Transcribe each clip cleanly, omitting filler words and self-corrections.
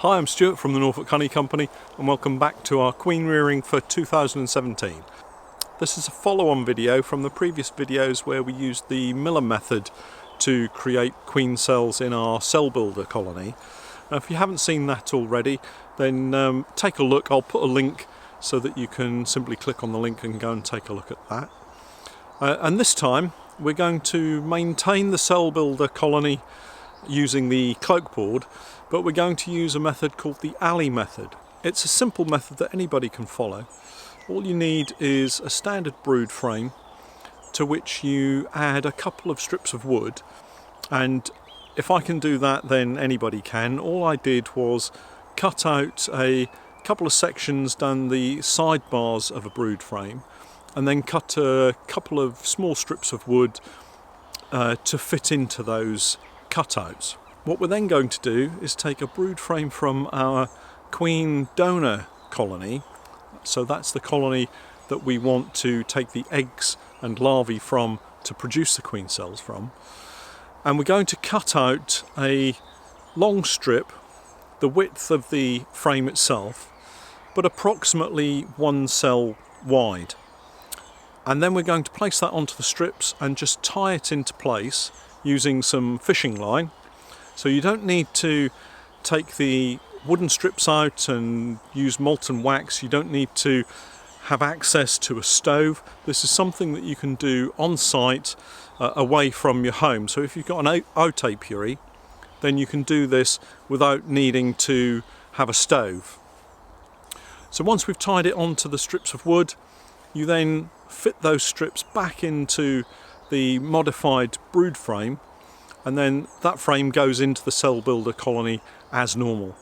Hi, I'm Stuart from the Norfolk Honey Company and welcome back to our queen rearing for 2017. This is a follow-on video from the previous videos where we used the Miller method to create queen cells in our cell builder colony. Now, if you haven't seen that already, then take a look. I'll put a link so that you can simply click on the link and go and take a look at that. And this time we're going to maintain the cell builder colony using the cloak board, but we're going to use a method called the alley method. It's a simple method that anybody can follow. All you need is a standard brood frame to which you add a couple of strips of wood, and if I can do that then anybody can. All I did was cut out a couple of sections down the sidebars of a brood frame and then cut a couple of small strips of wood to fit into those cutouts. What we're then going to do is take a brood frame from our queen donor colony, so that's the colony that we want to take the eggs and larvae from to produce the queen cells from, and we're going to cut out a long strip, the width of the frame itself, but approximately 1 cell wide, and then we're going to place that onto the strips and just tie it into place using some fishing line. So you don't need to take the wooden strips out and use molten wax. You don't need to have access to a stove. This is something that you can do on site away from your home. So if you've got an oat apiary, then you can do this without needing to have a stove. So once we've tied it onto the strips of wood, you then fit those strips back into the modified brood frame, and then that frame goes into the cell builder colony as normal.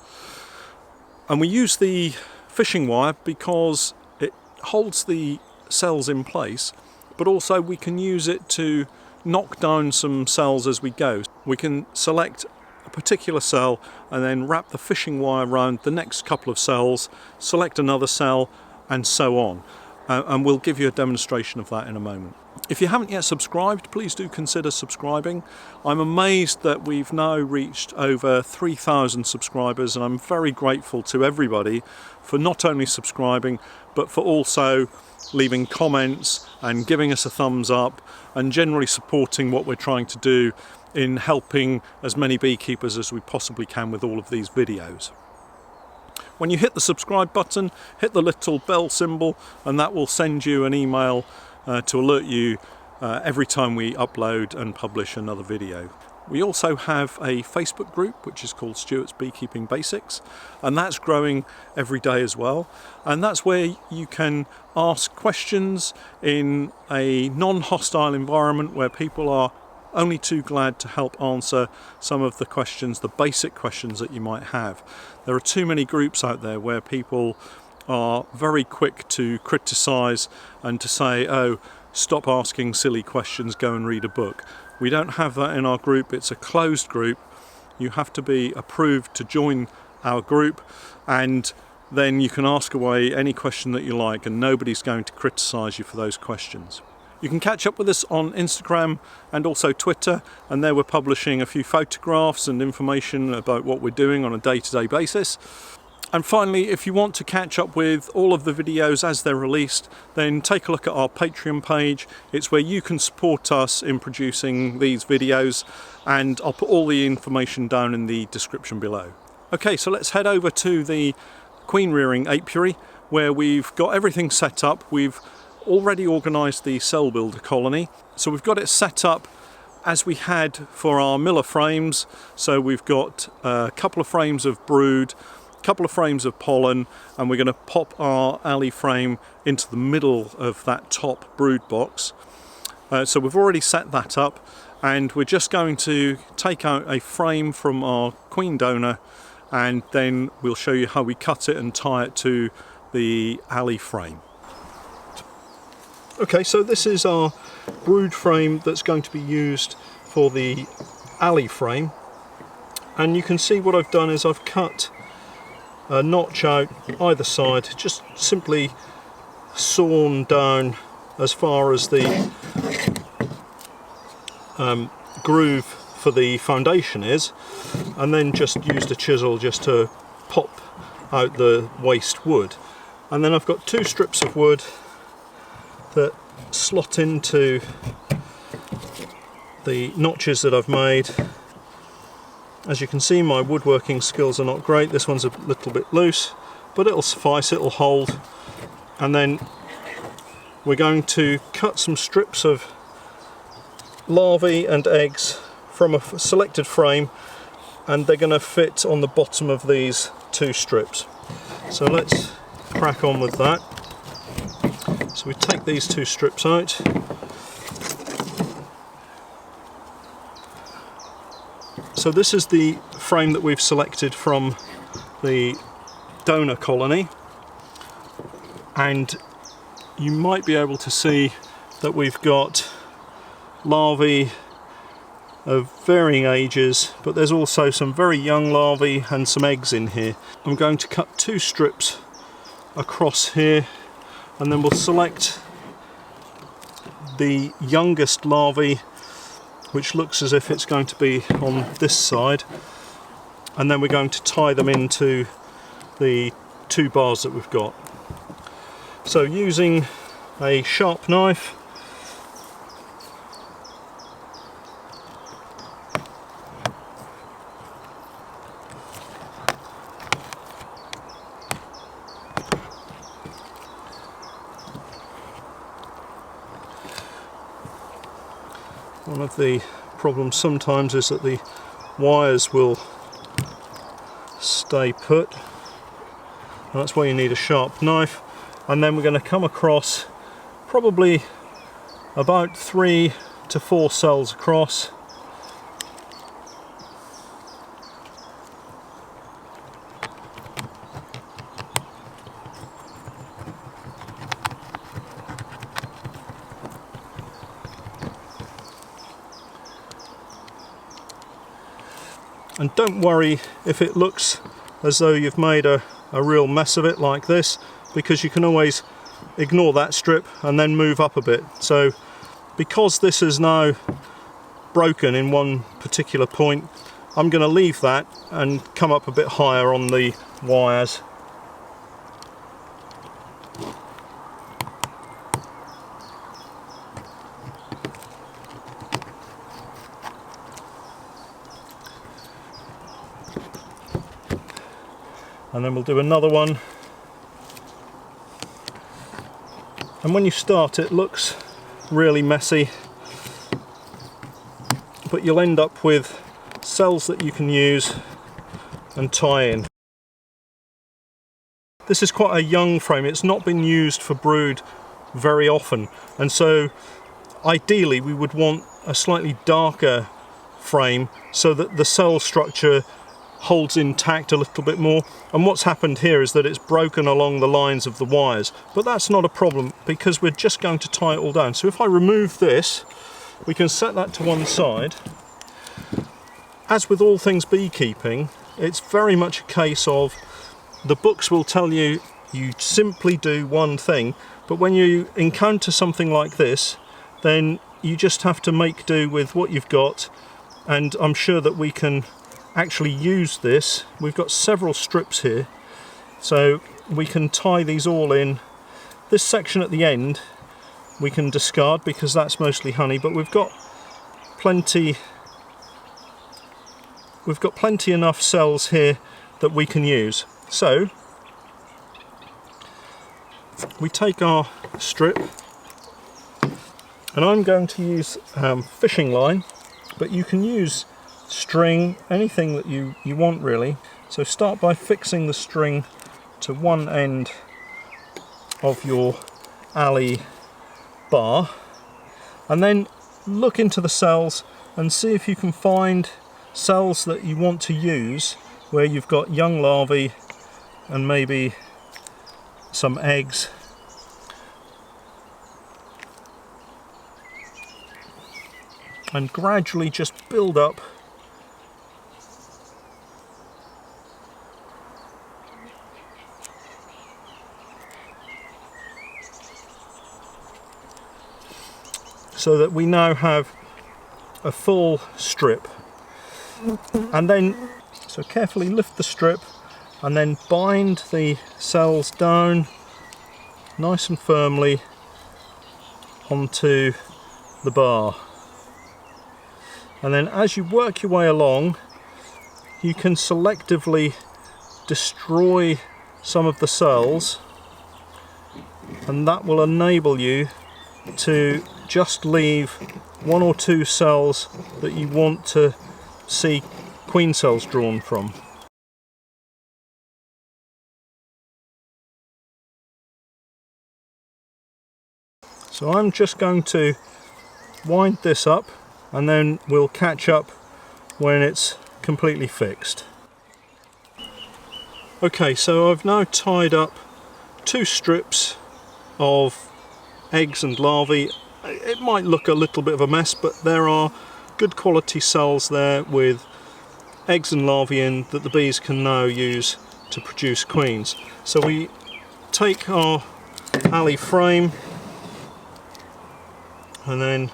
And we use the fishing wire because it holds the cells in place, but also we can use it to knock down some cells as we go. We can select a particular cell and then wrap the fishing wire around the next couple of cells, select another cell, and so on. And we'll give you a demonstration of that in a moment. If you haven't yet subscribed, please do consider subscribing. I'm amazed that we've now reached over 3,000 subscribers, and I'm very grateful to everybody for not only subscribing but for also leaving comments and giving us a thumbs up and generally supporting what we're trying to do in helping as many beekeepers as we possibly can with all of these videos. When you hit the subscribe button, hit the little bell symbol, and that will send you an email to alert you every time we upload and publish another video. We also have a Facebook group which is called Stuart's Beekeeping Basics, and that's growing every day as well, and that's where you can ask questions in a non-hostile environment where people are only too glad to help answer some of the questions, the basic questions that you might have. There are too many groups out there where people are very quick to criticise and to say, oh, stop asking silly questions, go and read a book. We don't have that in our group. It's a closed group. You have to be approved to join our group, and then you can ask away any question that you like and nobody's going to criticise you for those questions. You can catch up with us on Instagram and also Twitter, and there we're publishing a few photographs and information about what we're doing on a day-to-day basis. And finally, if you want to catch up with all of the videos as they're released, then take a look at our Patreon page. It's where you can support us in producing these videos, and I'll put all the information down in the description below. Okay, so let's head over to the queen rearing apiary where we've got everything set up. We've already organised the cell builder colony, so we've got it set up as we had for our Miller frames. So we've got a couple of frames of brood, a couple of frames of pollen, and we're going to pop our alley frame into the middle of that top brood box. So we've already set that up, and we're just going to take out a frame from our queen donor, and then we'll show you how we cut it and tie it to the alley frame. Okay, so this is our brood frame that's going to be used for the alley frame, and you can see what I've done is I've cut a notch out either side, just simply sawn down as far as the groove for the foundation is, and then just used a chisel just to pop out the waste wood. And then I've got 2 strips of wood that slot into the notches that I've made. As you can see, my woodworking skills are not great. This one's a little bit loose, but it'll suffice, it'll hold. And then we're going to cut some strips of larvae and eggs from a selected frame, and they're going to fit on the bottom of these 2 strips. So let's crack on with that. So we take these 2 strips out. So this is the frame that we've selected from the donor colony, and you might be able to see that we've got larvae of varying ages, but there's also some very young larvae and some eggs in here. I'm going to cut 2 strips across here, and then we'll select the youngest larvae, which looks as if it's going to be on this side, and then we're going to tie them into the 2 bars that we've got. So using a sharp knife, one of the problems sometimes is that the wires will stay put, and that's why you need a sharp knife. And then we're going to come across probably about 3 to 4 cells across. And don't worry if it looks as though you've made a real mess of it like this, because you can always ignore that strip and then move up a bit. So because this is now broken in one particular point, I'm going to leave that and come up a bit higher on the wires. And then we'll do another one. And when you start, it looks really messy, but you'll end up with cells that you can use and tie in. This is quite a young frame. It's not been used for brood very often, and so ideally we would want a slightly darker frame so that the cell structure holds intact a little bit more. And what's happened here is that it's broken along the lines of the wires, but that's not a problem because we're just going to tie it all down. So if I remove this, we can set that to one side. As with all things beekeeping, it's very much a case of the books will tell you you simply do one thing, but when you encounter something like this, then you just have to make do with what you've got. And I'm sure that we can actually use this. We've got several strips here, so we can tie these all in. This section at the end we can discard because that's mostly honey, but we've got plenty enough cells here that we can use. So we take our strip, and I'm going to use fishing line, but you can use string, anything that you want really. So start by fixing the string to one end of your alley bar, and then look into the cells and see if you can find cells that you want to use where you've got young larvae and maybe some eggs. And gradually just build up so that we now have a full strip. And then, so carefully lift the strip and then bind the cells down nice and firmly onto the bar. And then as you work your way along, you can selectively destroy some of the cells, and that will enable you to just leave 1 or 2 cells that you want to see queen cells drawn from. So I'm just going to wind this up, and then we'll catch up when it's completely fixed. Okay, so I've now tied up 2 strips of eggs and larvae. It might look a little bit of a mess, but there are good quality cells there with eggs and larvae in that the bees can now use to produce queens. So we take our alley frame and then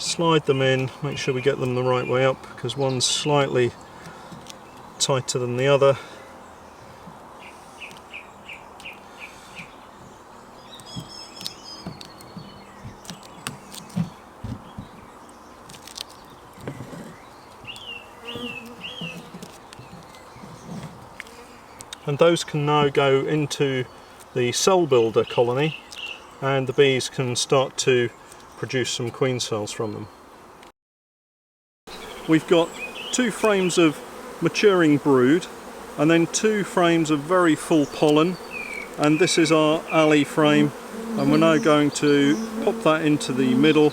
slide them in, make sure we get them the right way up because one's slightly tighter than the other. And those can now go into the cell builder colony, and the bees can start to produce some queen cells from them. We've got 2 frames of maturing brood and then 2 frames of very full pollen, and this is our alley frame, and we're now going to pop that into the middle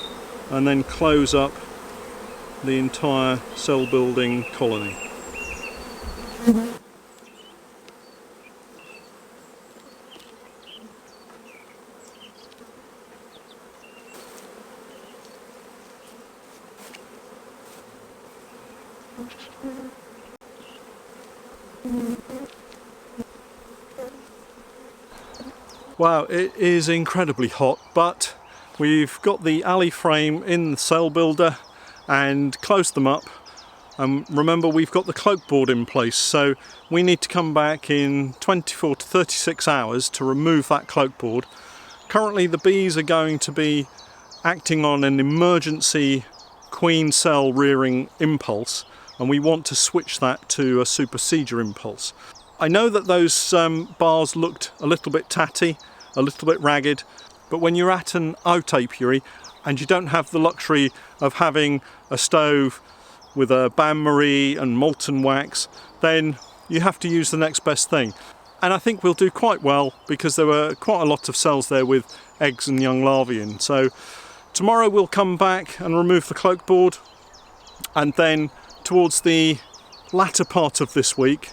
and then close up the entire cell building colony. Wow, it is incredibly hot, but we've got the alley frame in the cell builder and closed them up. Remember, we've got the cloak board in place, so we need to come back in 24 to 36 hours to remove that cloak board. Currently the bees are going to be acting on an emergency queen cell rearing impulse, and we want to switch that to a supersedure impulse. I know that those bars looked a little bit tatty, a little bit ragged, but when you're at an out apiary and you don't have the luxury of having a stove with a bain-marie and molten wax, then you have to use the next best thing. And I think we'll do quite well because there were quite a lot of cells there with eggs and young larvae in. So tomorrow we'll come back and remove the cloak board, and then towards the latter part of this week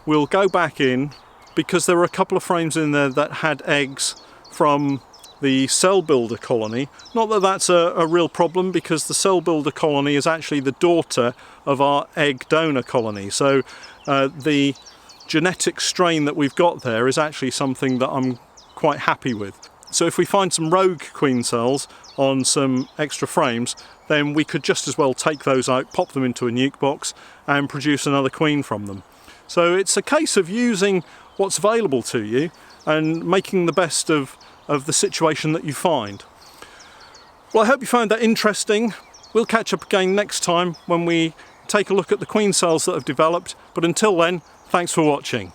we'll go back in because there were a couple of frames in there that had eggs from the cell builder colony. Not that that's a real problem, because the cell builder colony is actually the daughter of our egg donor colony. So the genetic strain that we've got there is actually something that I'm quite happy with. So if we find some rogue queen cells on some extra frames, then we could just as well take those out, pop them into a nuke box and produce another queen from them. So it's a case of using what's available to you and making the best of the situation that you find. Well, I hope you found that interesting. We'll catch up again next time when we take a look at the queen cells that have developed, but until then, thanks for watching.